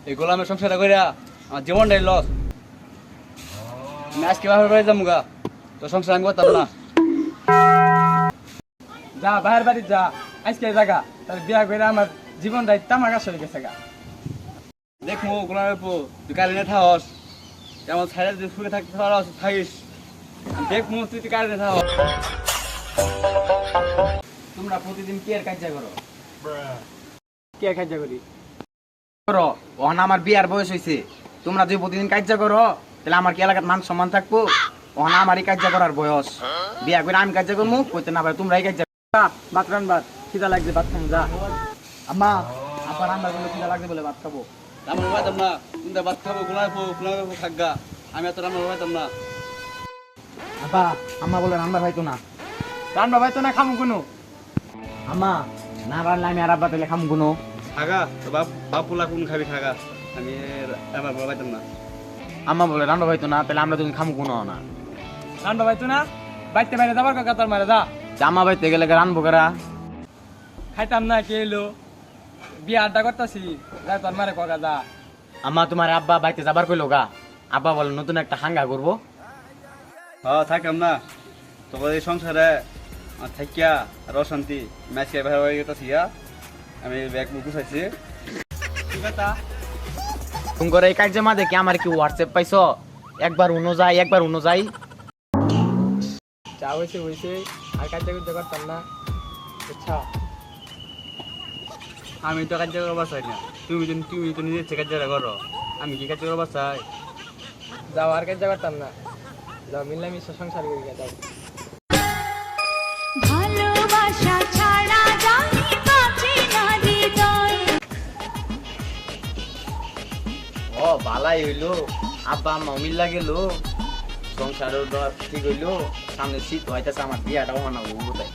এই গোলামের সংসারটা কইরা আমার জীবনটাই লস। আমি আজকে বাপের বাড়ি যাবো গা, তো সংসার আমি করতাম না। যা বাহির বাড়ি যা, আজকে জায়গা তার বিয়া করে আমার জীবনটাই তামাকাশ হয়ে গেছে গা। দেখমু গোলামের পো তুই কারেন্টে থাকস, যেমন ছাইড়া যদি সুখে থাকতে থাকিস। দেখমু তুই কারেন্টে থাক। তোমরা প্রতিদিন কি এর কাজ করো? কে খাইজা করি করো ওখানে আমার বিয়ার বয়স হয়েছে, তোমরা যদি প্রতিদিন কাজ করো তাহলে আমার কি এলাকার মান সম্মান থাকবো? ওখানে আমারই কাজ করার বয়স, বিয়া করে আমি কাজ করবো, কইতে না পারে তোমরাই কাজ। ভাত রান ভাত খিদা লাগছে, ভাত খাম যা। আম্মা আবার রান্নার কোনো খিদা লাগবে বলে ভাত খাবো। রান্না পাইতাম না, তুমি ভাত খাবো গোলামের পো থাকগা, আমি এত রান্না পাইতাম না। আব্বা আম্মা বলে রান্না ভাইতো না। রান্না ভাই তো না খামু কোনো। আম্মা না রান্না আমি আর আব্বা তাহলে খাম কোনো। খাগা তো বাপুলা কোন খাবি খাগা, আমি এবার পাইতাম না। আম্মা বলে রান্না ভাইতো না, তাহলে আমরা তুমি খাম কোনো না। রান্না ভাই তো না, বাইতে বাইরে যাবার কাকা তোর মারে যা। জামা বাইতে গেলে রানবো কেরা? খাইতাম না কে এলো, বিয়া আড্ডা করতেছি, যা তোর মারে কাকা যা। আম্মা তোমার আব্বা বাইতে যাবার কইলো গা, আব্বা বলে নতুন একটা হাঙ্গা করবো। হ্যাঁ থাকতাম না, তোর এই সংসারে থাকিয়া আর অশান্তি। ম্যাচকে বাইরে হয়ে গেছি, আমি ব্যাগ মুখ গুছাইছি। তোমার এই কাজের মাঝে কি আমার কি হোয়াটসঅ্যাপ পাইছো? একবার উনো যাই একবার উনো যাই। যা হয়েছে হয়েছে, আর কাজ করতে পারতাম না। আচ্ছা আমি তো কাজ করবার চাই না, তুমি তো নিজের কাজ করো, আমি কি কাজ করবার চাই? যাও, আর কাজ করতাম না। যাও মিলামিশা সংসার করি যাও। ভালোবাসা ছাড়া জানি বাঁচে না হৃদয়। ও ভালাই হইলো, আব্বা আম্মা মিল্লা গেল, সংসারও ঠিক হইলো, সামনে শীত হইতেছে, আমার বিয়াটাও মানাবো তাই।